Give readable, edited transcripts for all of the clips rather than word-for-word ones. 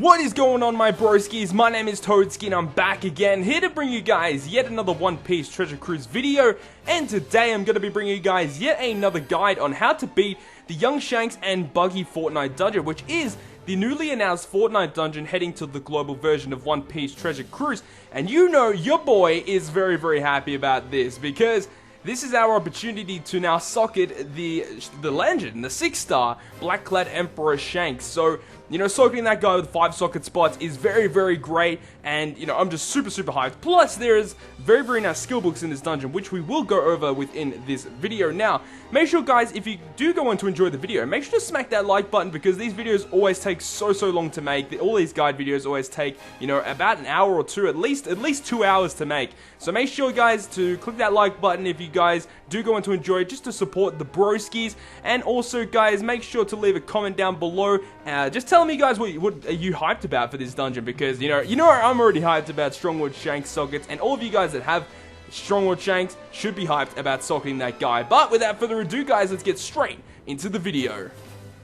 What is going on, my broskies? My name is Toadski and I'm back again, here to bring you guys yet another One Piece Treasure Cruise video. And today I'm going to be bringing you guys yet another guide on how to beat the Young Shanks and Buggy Fortnight dungeon, which is the newly announced Fortnite dungeon heading to the global version of One Piece Treasure Cruise. And you know your boy is very happy about this, because this is our opportunity to now socket the legend, the 6-star Black-clad Emperor Shanks. So, you know, socketing that guy with 5 socket spots is very great, and, you know, I'm just super hyped. Plus, there's very nice skill books in this dungeon, which we will go over within this video. Now, make sure, guys, if you do go on to enjoy the video, make sure to smack that like button, because these videos always take so long to make. All these guide videos always take, you know, about an hour or two, at least 2 hours to make. So make sure, guys, to click that like button if you guys do go on to enjoy it, just to support the broskies. And also, guys, make sure to leave a comment down below, just telling me, guys, what are you hyped about for this dungeon, because you know I'm already hyped about Strongwood Shanks sockets, and all of you guys that have Strongwood Shanks should be hyped about socketing that guy. But without further ado, guys, let's get straight into the video.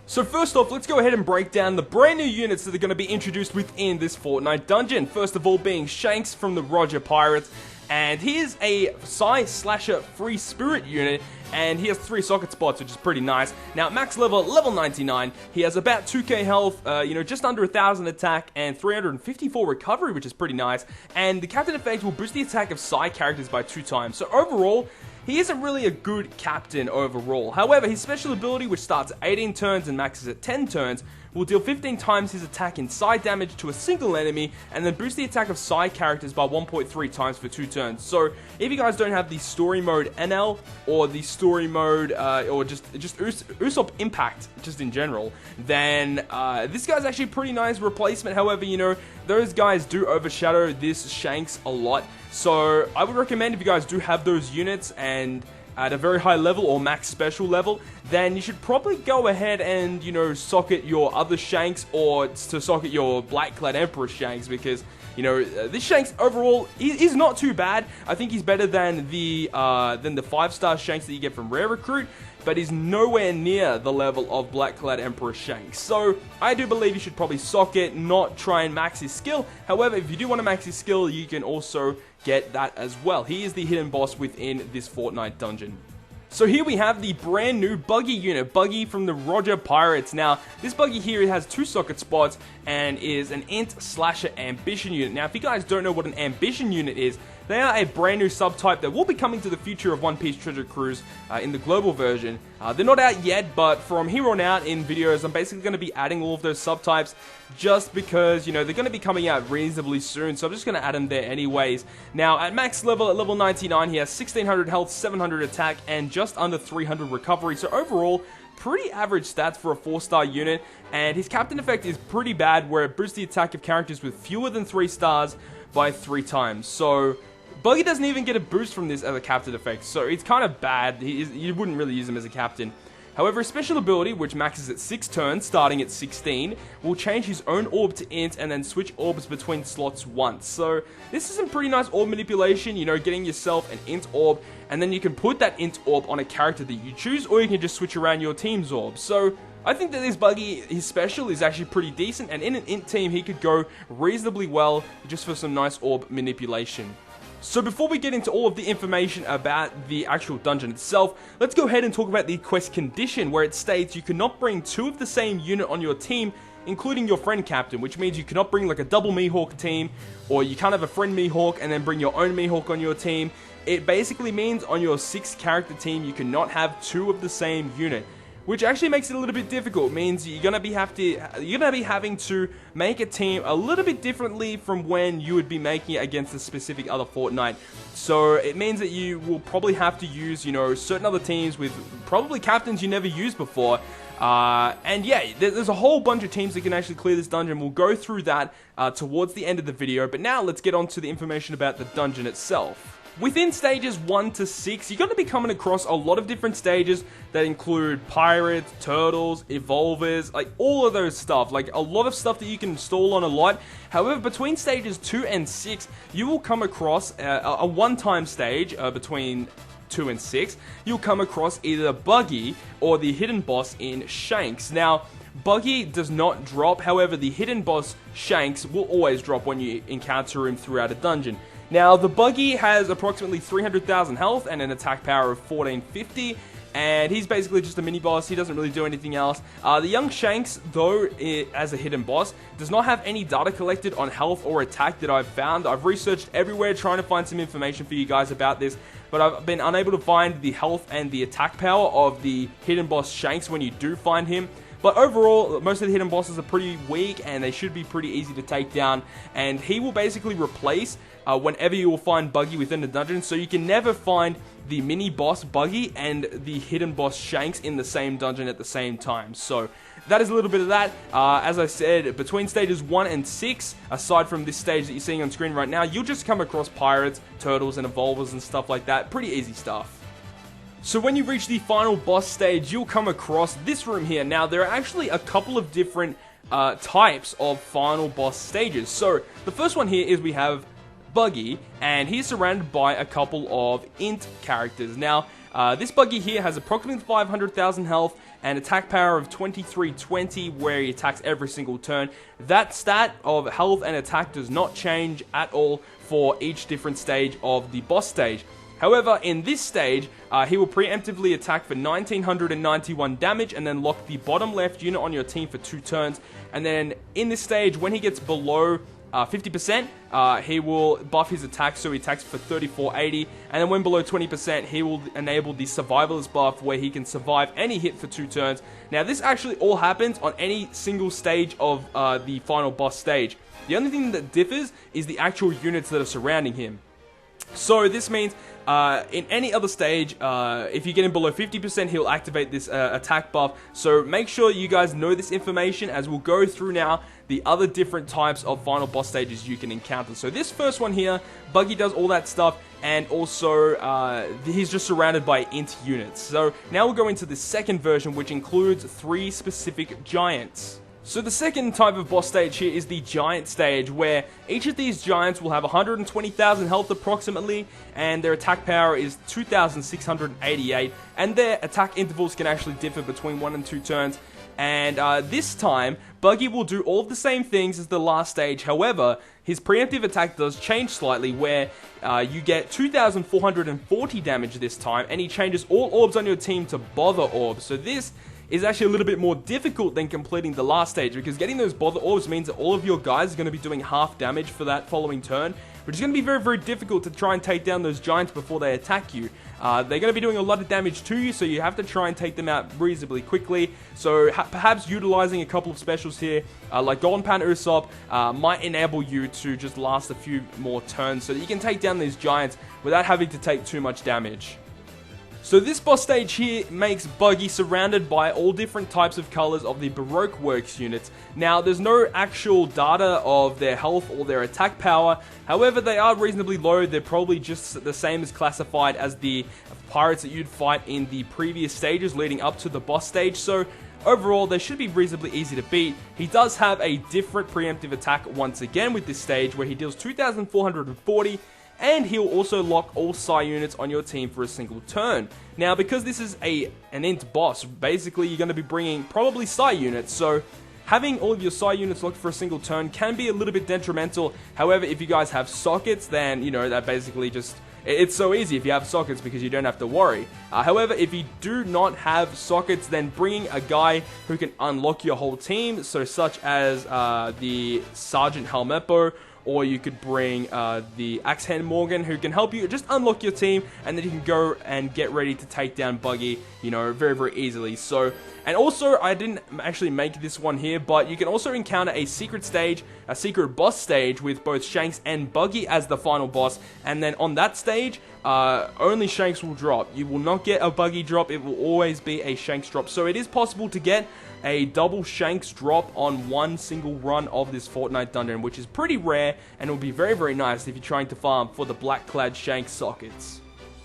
So first off, let's go ahead and break down the brand new units that are going to be introduced within this Fortnite dungeon. First of all being Shanks from the Roger Pirates. And he is a Psy Slasher Free Spirit unit, and he has 3 socket spots, which is pretty nice. Now, at max level 99, he has about 2k health, you know, just under 1000 attack, and 354 recovery, which is pretty nice. And the captain effect will boost the attack of Psy characters by 2 times. So overall, he isn't really a good captain overall. However, his special ability, which starts at 18 turns and maxes at 10 turns, will deal 15 times his attack in Psy damage to a single enemy, and then boost the attack of Psy characters by 1.3 times for 2 turns. So, if you guys don't have the story mode NL, or the story mode, or just Usopp Impact, just in general, then this guy's actually a pretty nice replacement. However, you know, those guys do overshadow this Shanks a lot. So, I would recommend, if you guys do have those units and at a very high level or max special level, then you should probably go ahead and, you know, socket your other Shanks, or to socket your Black-clad Emperor Shanks, because, you know, this Shanks overall is not too bad. I think he's better than the 5-star Shanks that you get from Rare Recruit, but he's nowhere near the level of Black-clad Emperor Shanks. So, I do believe you should probably socket, not try and max his skill. However, if you do want to max his skill, you can also get that as well. He is the hidden boss within this Fortnite dungeon. So here we have the brand new Buggy unit, Buggy from the Roger Pirates. Now, this Buggy here has 2 socket spots and is an Int Slasher Ambition unit. Now, if you guys don't know what an Ambition unit is, they are a brand new subtype that will be coming to the future of One Piece Treasure Cruise in the global version. They're not out yet, but from here on out in videos, I'm basically going to be adding all of those subtypes, just because, you know, they're going to be coming out reasonably soon, so I'm just going to add them there anyways. Now, at max level, at level 99, he has 1600 health, 700 attack, and just under 300 recovery. So overall, pretty average stats for a 4-star unit, and his captain effect is pretty bad, where it boosts the attack of characters with fewer than 3 stars by 3 times. So Buggy doesn't even get a boost from this as a captain effect, so it's kind of bad. You wouldn't really use him as a captain. However, his special ability, which maxes at 6 turns, starting at 16, will change his own orb to Int and then switch orbs between slots once. So, this is some pretty nice orb manipulation, you know, getting yourself an Int orb, and then you can put that Int orb on a character that you choose, or you can just switch around your team's orb. So, I think that this Buggy, his special, is actually pretty decent, and in an Int team, he could go reasonably well just for some nice orb manipulation. So before we get into all of the information about the actual dungeon itself, let's go ahead and talk about the quest condition, where it states you cannot bring 2 of the same unit on your team, including your friend captain, which means you cannot bring like a double Mihawk team, or you can't have a friend Mihawk and then bring your own Mihawk on your team. It basically means on your 6-character team, you cannot have 2 of the same unit, which actually makes it a little bit difficult. It means you're gonna be having to make a team a little bit differently from when you would be making it against a specific other Fortnite. So it means that you will probably have to use, you know, certain other teams with probably captains you never used before. And yeah, there's a whole bunch of teams that can actually clear this dungeon. We'll go through that towards the end of the video. But now let's get on to the information about the dungeon itself. Within stages 1 to 6, you're going to be coming across a lot of different stages that include pirates, turtles, evolvers, like all of those stuff, like a lot of stuff that you can install on a lot. However, between stages 2 and 6, you will come across a one-time stage between 2 and 6. You'll come across either Buggy or the hidden boss in Shanks. Now, Buggy does not drop, however the hidden boss Shanks will always drop when you encounter him throughout a dungeon. Now the Buggy has approximately 300,000 health and an attack power of 1450, and he's basically just a mini boss. He doesn't really do anything else. The young Shanks, though, as a hidden boss, does not have any data collected on health or attack that I've found. I've researched everywhere trying to find some information for you guys about this, but I've been unable to find the health and the attack power of the hidden boss Shanks when you do find him. But overall, most of the hidden bosses are pretty weak, and they should be pretty easy to take down. And he will basically replace whenever you will find Buggy within the dungeon. So you can never find the mini boss Buggy and the hidden boss Shanks in the same dungeon at the same time. So that is a little bit of that. As I said, between stages 1 and 6, aside from this stage that you're seeing on screen right now, you'll just come across pirates, turtles, and evolvers and stuff like that. Pretty easy stuff. So when you reach the final boss stage, you'll come across this room here. Now, there are actually a couple of different types of final boss stages. So the first one here is we have Buggy, and he's surrounded by a couple of int characters. Now, this Buggy here has approximately 500,000 health and attack power of 2320, where he attacks every single turn. That stat of health and attack does not change at all for each different stage of the boss stage. However, in this stage, he will preemptively attack for 1991 damage and then lock the bottom left unit on your team for 2 turns. And then in this stage, when he gets below 50%, he will buff his attack, so he attacks for 3480. And then when below 20%, he will enable the survivalist buff, where he can survive any hit for 2 turns. Now, this actually all happens on any single stage of the final boss stage. The only thing that differs is the actual units that are surrounding him. So this means in any other stage, if you get him below 50%, he'll activate this attack buff. So make sure you guys know this information, as we'll go through now the other different types of final boss stages you can encounter. So this first one here, Buggy does all that stuff, and also he's just surrounded by int units. So now we'll go into the second version, which includes 3 specific giants. So the second type of boss stage here is the giant stage, where each of these giants will have 120,000 health approximately, and their attack power is 2,688, and their attack intervals can actually differ between 1 and 2 turns. And this time, Buggy will do all of the same things as the last stage. However, his preemptive attack does change slightly, where you get 2,440 damage this time, and he changes all orbs on your team to bother orbs. So this is actually a little bit more difficult than completing the last stage, because getting those bother orbs means that all of your guys are going to be doing half damage for that following turn, which is going to be very, very difficult to try and take down those giants before they attack you. They're going to be doing a lot of damage to you, so you have to try and take them out reasonably quickly. So perhaps utilizing a couple of specials here, like Golden Pan Usopp, might enable you to just last a few more turns, so that you can take down these giants without having to take too much damage. So this boss stage here makes Buggy surrounded by all different types of colors of the Baroque Works units. Now, there's no actual data of their health or their attack power. However, they are reasonably low. They're probably just the same as classified as the pirates that you'd fight in the previous stages leading up to the boss stage. So overall, they should be reasonably easy to beat. He does have a different preemptive attack once again with this stage, where he deals 2,440, and he'll also lock all Psi units on your team for a single turn. Now, because this is an int boss, basically you're going to be bringing probably Psi units, so having all of your Psi units locked for a single turn can be a little bit detrimental. However, if you guys have sockets, then, you know, that basically just... It's so easy if you have sockets, because you don't have to worry. However, if you do not have sockets, then bringing a guy who can unlock your whole team, so such as the Sergeant Helmeppo, or you could bring the Axe Hand Morgan, who can help you just unlock your team, and then you can go and get ready to take down Buggy, you know, very, very easily. So, and also, I didn't actually make this one here, but you can also encounter a secret stage, a secret boss stage with both Shanks and Buggy as the final boss, and then on that stage, only Shanks will drop. You will not get a Buggy drop, it will always be a Shanks drop. So it is possible to get a double Shanks drop on one single run of this Fortnite dungeon, which is pretty rare, and it will be very, very nice if you're trying to farm for the black clad Shanks sockets.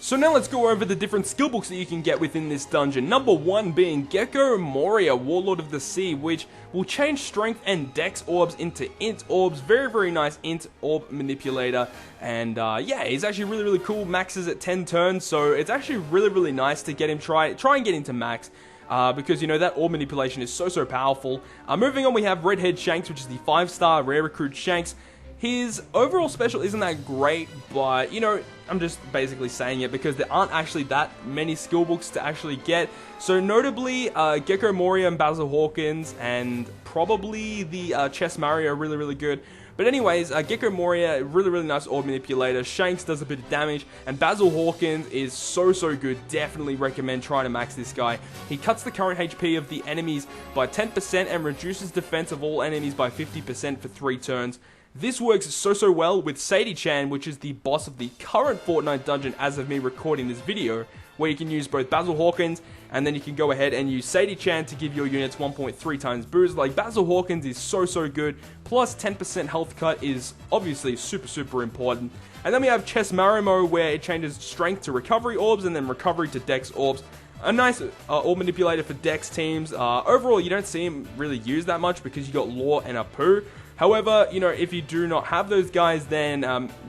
So now let's go over the different skill books that you can get within this dungeon. Number 1 being Gecko Moria, Warlord of the Sea, which will change strength and dex orbs into int orbs. Very, very nice int orb manipulator. And yeah, he's actually really, really cool. Maxes at 10 turns, so it's actually really, really nice to get him, try and get into max. because, you know, that orb manipulation is so powerful. Moving on, we have Redhead Shanks, which is the 5-star rare recruit Shanks. His overall special isn't that great, but, you know, I'm just basically saying it because there aren't actually that many skill books to actually get. So notably, Gecko Moria and Basil Hawkins, and probably the Chess Mario are really good. But anyways, Gecko Moria, really nice orb manipulator. Shanks does a bit of damage, and Basil Hawkins is so good. Definitely recommend trying to max this guy. He cuts the current HP of the enemies by 10% and reduces defense of all enemies by 50% for 3 turns. This works so well with Sadie-chan, which is the boss of the current Fortnite dungeon as of me recording this video, where you can use both Basil Hawkins, and then you can go ahead and use Sadie-chan to give your units 1.3 times boost. Like, Basil Hawkins is so good, plus 10% health cut is obviously super important. And then we have Chess Marimo, where it changes strength to recovery orbs, and then recovery to dex orbs. A nice orb manipulator for dex teams. Overall, you don't see him really used that much because you got Law and Apu. However, you know, if you do not have those guys, then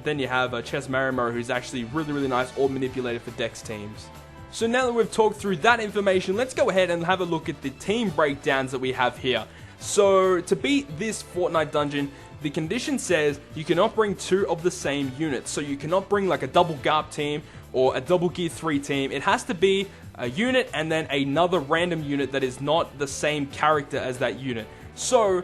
you have Chess Marimo, who's actually really nice orb manipulator for dex teams. So now that we've talked through that information, let's go ahead and have a look at the team breakdowns that we have here. So to beat this Fortnite dungeon, the condition says you cannot bring 2 of the same units. So you cannot bring like a double GARP team or a double Gear 3 team. It has to be a unit and then another random unit that is not the same character as that unit. So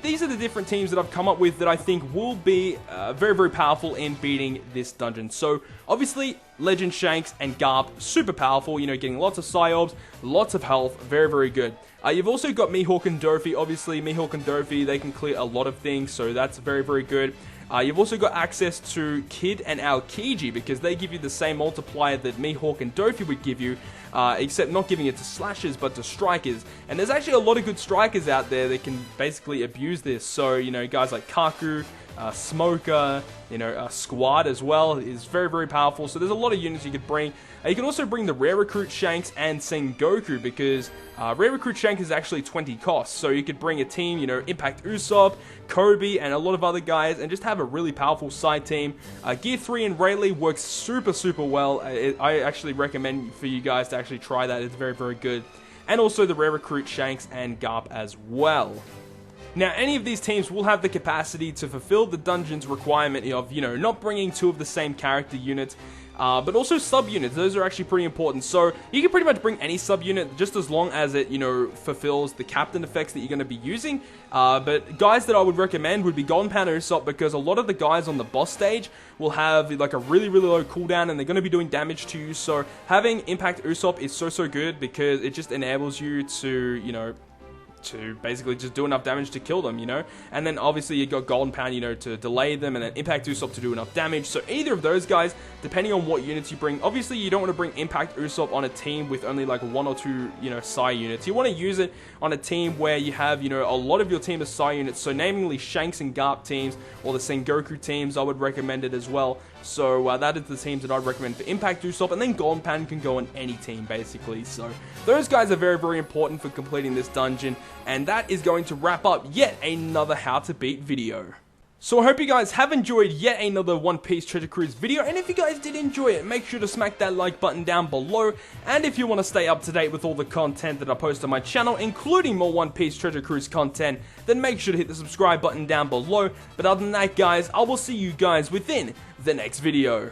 these are the different teams that I've come up with that I think will be very powerful in beating this dungeon. So obviously, Legend Shanks and Garp, super powerful, you know, getting lots of Psyorbs, lots of health, very good. You've also got Mihawk and Dofi. Obviously, Mihawk and Dofi, they can clear a lot of things, so that's very good. You've also got access to Kid and Aokiji, because they give you the same multiplier that Mihawk and Dofi would give you, except not giving it to slashers, but to strikers. And there's actually a lot of good strikers out there that can basically abuse this. So, you know, guys like Kaku, Smoker, you know, Squad as well is very powerful. So there's a lot of units you could bring. You can also bring the Rare Recruit Shanks and Sengoku, because Rare Recruit Shanks is actually 20 costs. So you could bring a team, you know, Impact Usopp, Kobe, and a lot of other guys, and just have a really powerful side team. Gear 3 and Rayleigh works super well. I actually recommend for you guys to actually try that. It's very good. And also the Rare Recruit Shanks and Garp as well. Now, any of these teams will have the capacity to fulfill the dungeon's requirement of, you know, not bringing 2 of the same character units, but also sub-units. Those are actually pretty important. So you can pretty much bring any sub-unit just as long as it, you know, fulfills the captain effects that you're going to be using. But guys that I would recommend would be Golden Panda Usopp, because a lot of the guys on the boss stage will have like a really low cooldown, and they're going to be doing damage to you. So having Impact Usopp is so good, because it just enables you to, you know, to basically just do enough damage to kill them, you know. And then obviously you got Golden Pound, you know, to delay them, and then Impact Usopp to do enough damage. So either of those guys, depending on what units you bring. Obviously you don't want to bring Impact Usopp on a team with only like 1 or 2, you know, Psy units. You want to use it on a team where you have, you know, a lot of your team of Psy units. So namely Shanks and Garp teams, or the Sengoku teams, I would recommend it as well. So that is the teams that I'd recommend for Impact Usopp, and then Golden Pan can go on any team basically. So those guys are very important for completing this dungeon, and that is going to wrap up yet another How to Beat video. So I hope you guys have enjoyed yet another One Piece Treasure Cruise video, and if you guys did enjoy it, make sure to smack that like button down below. And if you want to stay up to date with all the content that I post on my channel, including more One Piece Treasure Cruise content, then make sure to hit the subscribe button down below. But other than that guys, I will see you guys within the next video.